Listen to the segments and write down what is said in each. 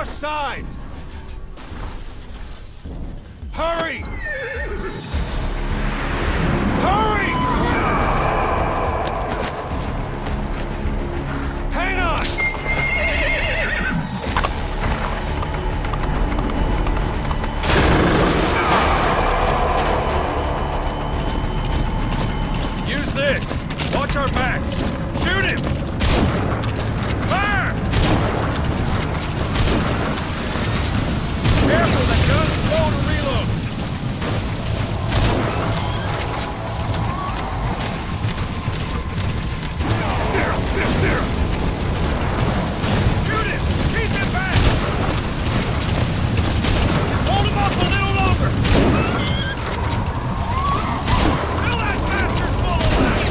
Our side! Hurry! Hurry! Hang on! Use this! Watch our backs! Shoot him! Fire! Careful, the gun's slow to reload! There! Shoot him! Keep him back! Hold him up a little longer! Fill that bastard full of that!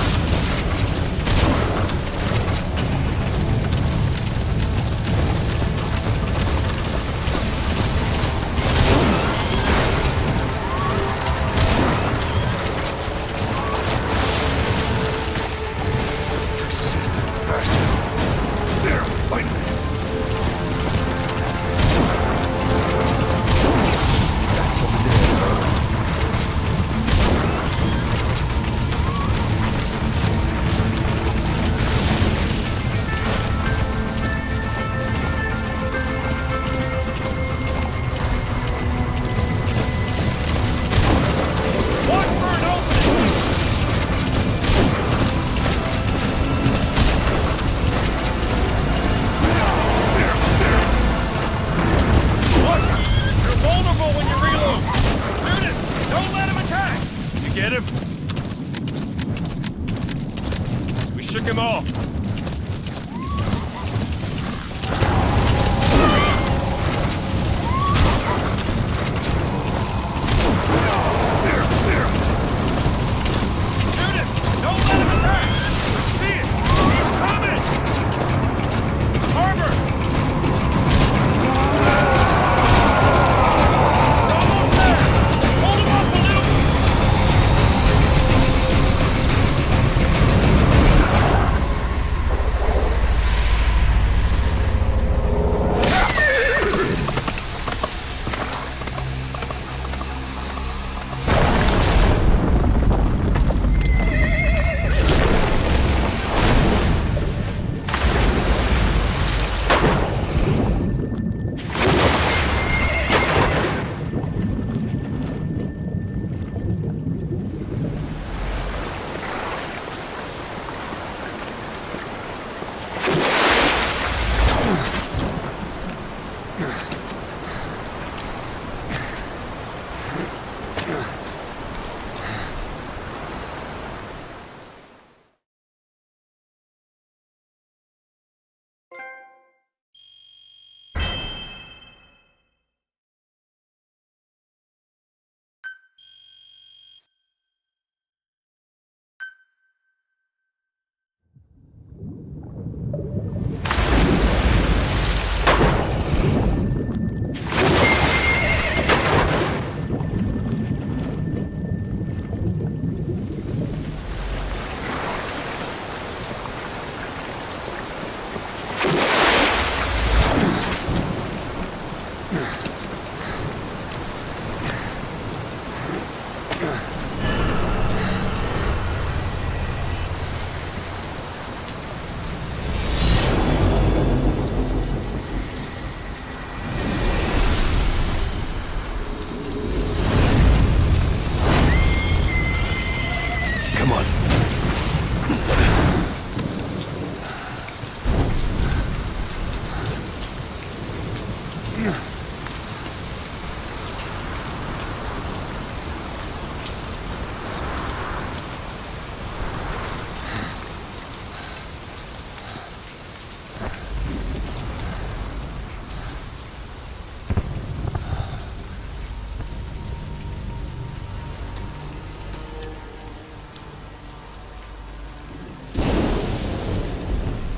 Get him? We shook him off. Shoot him! Don't let him attack! Let's see it! He's coming! Harbor! Almost there! Hold him up a little!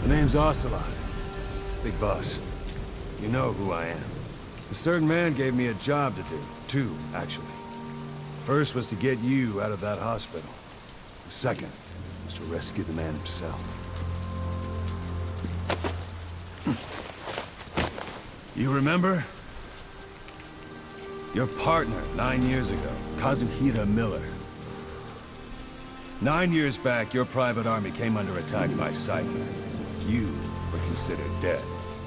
Name's Ocelot. Big boss. You know who I am. A certain man gave me a job to do. Two, actually. First was to get you out of that hospital. The second was to rescue the man himself. You remember? Your partner 9 years ago, Kazuhira Miller. 9 years back, your private army came under attack by Cypher. You were considered dead.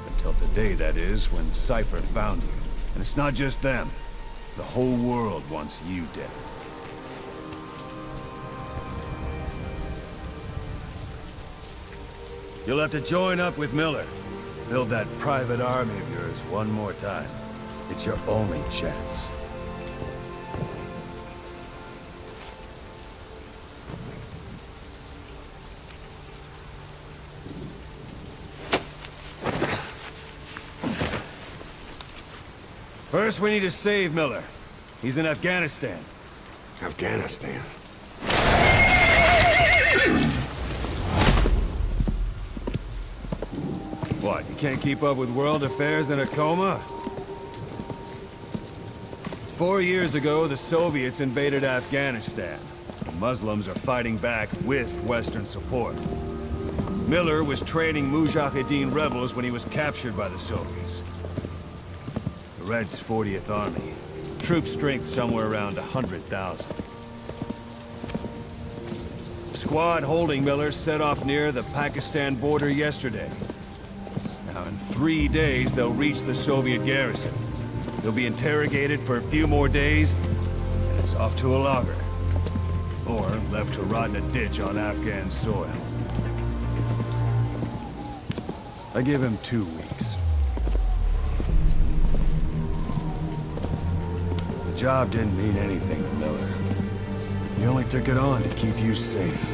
Until today, that is, when Cypher found you. And it's not just them. The whole world wants you dead. You'll have to join up with Miller. Build that private army of yours one more time. It's your only chance. First, we need to save Miller. He's in Afghanistan. Afghanistan? What, you can't keep up with world affairs in a coma? 4 years ago, the Soviets invaded Afghanistan. The Muslims are fighting back with Western support. Miller was training Mujahideen rebels when he was captured by the Soviets. The Reds' 40th Army. Troop strength somewhere around 100,000. Squad holding Miller set off near the Pakistan border yesterday. Now, in 3 days, they'll reach the Soviet garrison. They'll be interrogated for a few more days, and it's off to a lager. Or left to rot in a ditch on Afghan soil. I give him 2 weeks. The job didn't mean anything to Miller. He only took it on to keep you safe.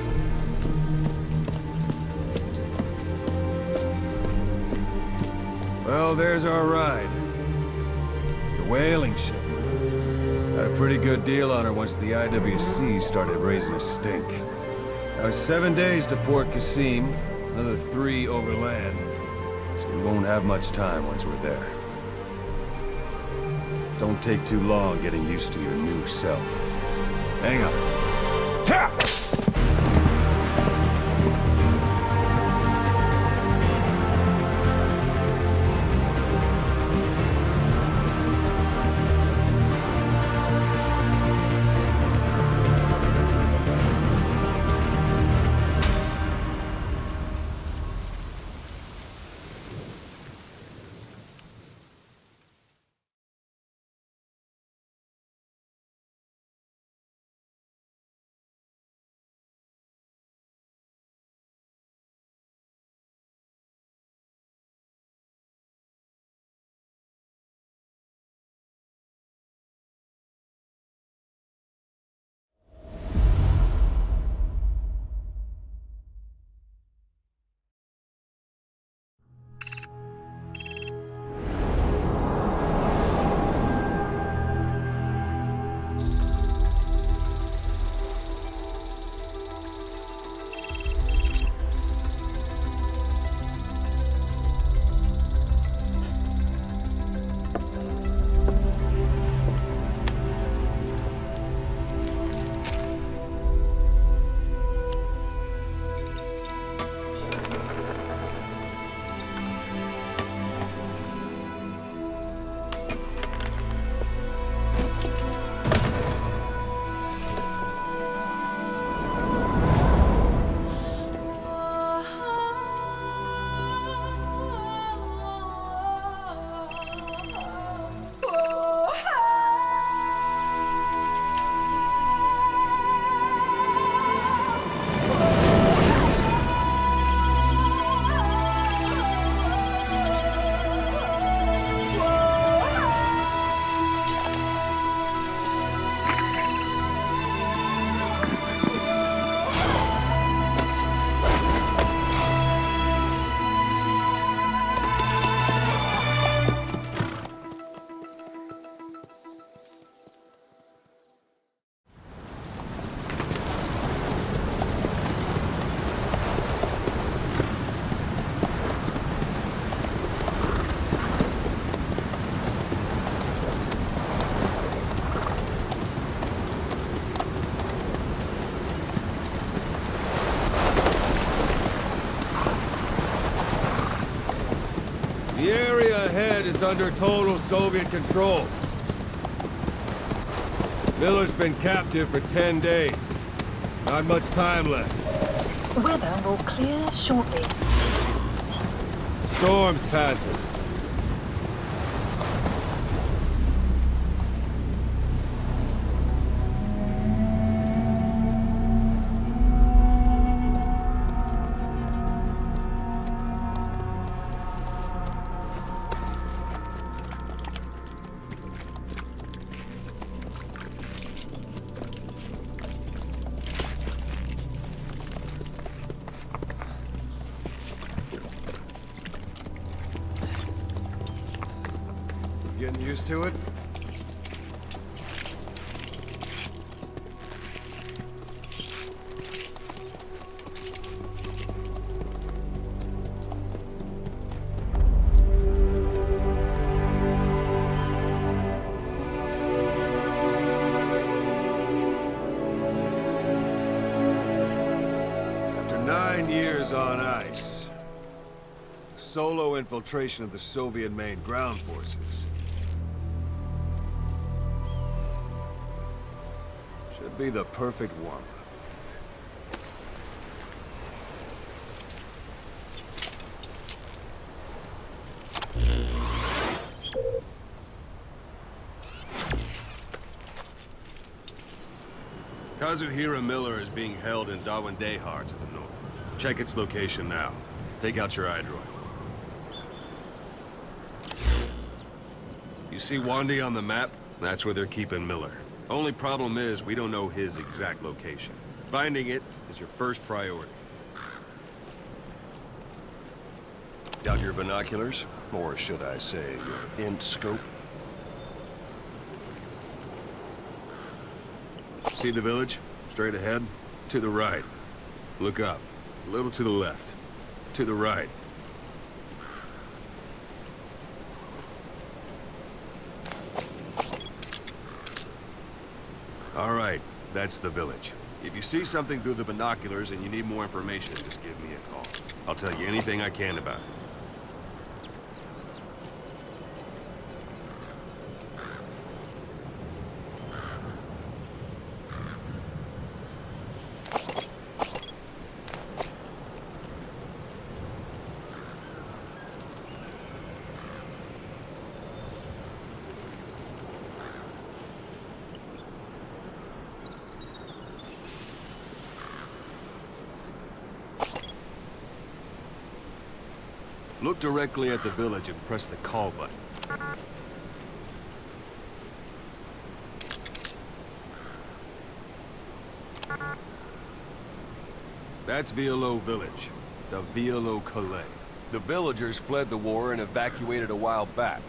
Well, there's our ride. It's a whaling ship. Had a pretty good deal on her once the IWC started raising a stink. Now it's 7 days to Port Qasim, another 3 overland. So we won't have much time once we're there. Don't take too long getting used to your new self. Hang on. Ha! under total Soviet control. Miller's been captive for 10 days. Not much time left. Weather will clear shortly. Storm's passing. Getting used to it? After 9 years on ice, solo infiltration of the Soviet main ground forces should be the perfect warm-up. Kazuhira Miller is being held in Dawandehar to the north. Check its location now. Take out your iDroid. You see Wandi on the map? That's where they're keeping Miller. Only problem is, we don't know his exact location. Finding it is your first priority. Got your binoculars? Or should I say, your int scope? See the village? Straight ahead? To the right. Look up. A little to the left. To the right. All right, that's the village. If you see something through the binoculars and you need more information, just give me a call. I'll tell you anything I can about it. Look directly at the village and press the call button. That's Vuelvo village, the Vuelvo Calais. The villagers fled the war and evacuated a while back.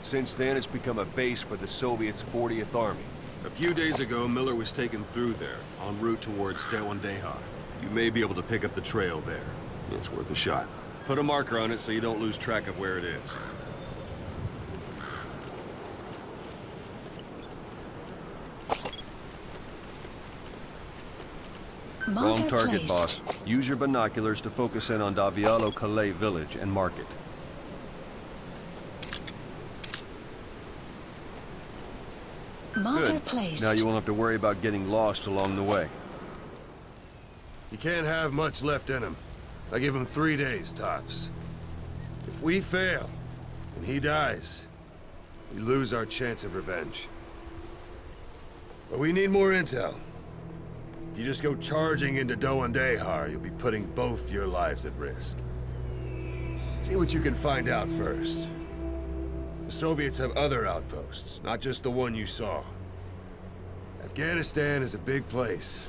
Since then, it's become a base for the Soviets' 40th Army. A few days ago, Miller was taken through there, en route towards Dawandehar. You may be able to pick up the trail there. It's worth a shot. Put a marker on it so you don't lose track of where it is. Wrong target, boss. Use your binoculars to focus in on Vuelvo Calais village and mark it. Marker Good. placed. Now you won't have to worry about getting lost along the way. You can't have much left in him. I give him 3 days, tops. If we fail, and he dies, we lose our chance of revenge. But we need more intel. If you just go charging into Dawandehar, you'll be putting both your lives at risk. See what you can find out first. The Soviets have other outposts, not just the one you saw. Afghanistan is a big place.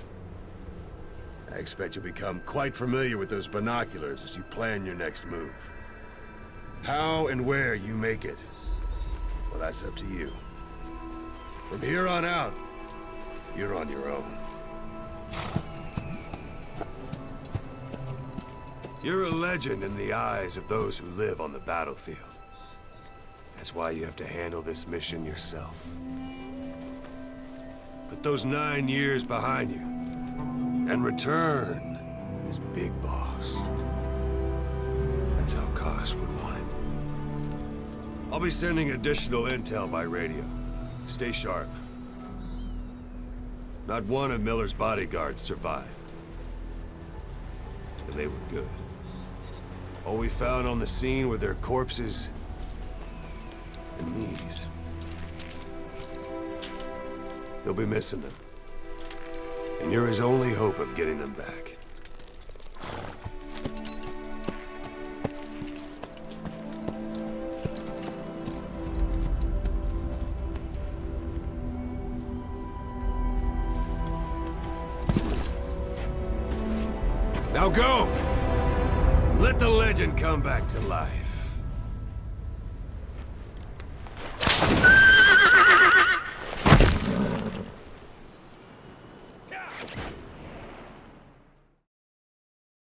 I expect you'll become quite familiar with those binoculars as you plan your next move. How and where you make it, well, that's up to you. From here on out, you're on your own. You're a legend in the eyes of those who live on the battlefield. That's why you have to handle this mission yourself. Put those 9 years behind you, and return as Big Boss. That's how Koss would want it. I'll be sending additional intel by radio. Stay sharp. Not one of Miller's bodyguards survived. And they were good. All we found on the scene were their corpses and these. You'll be missing them. And you're his only hope of getting them back. Now go! Let the legend come back to life.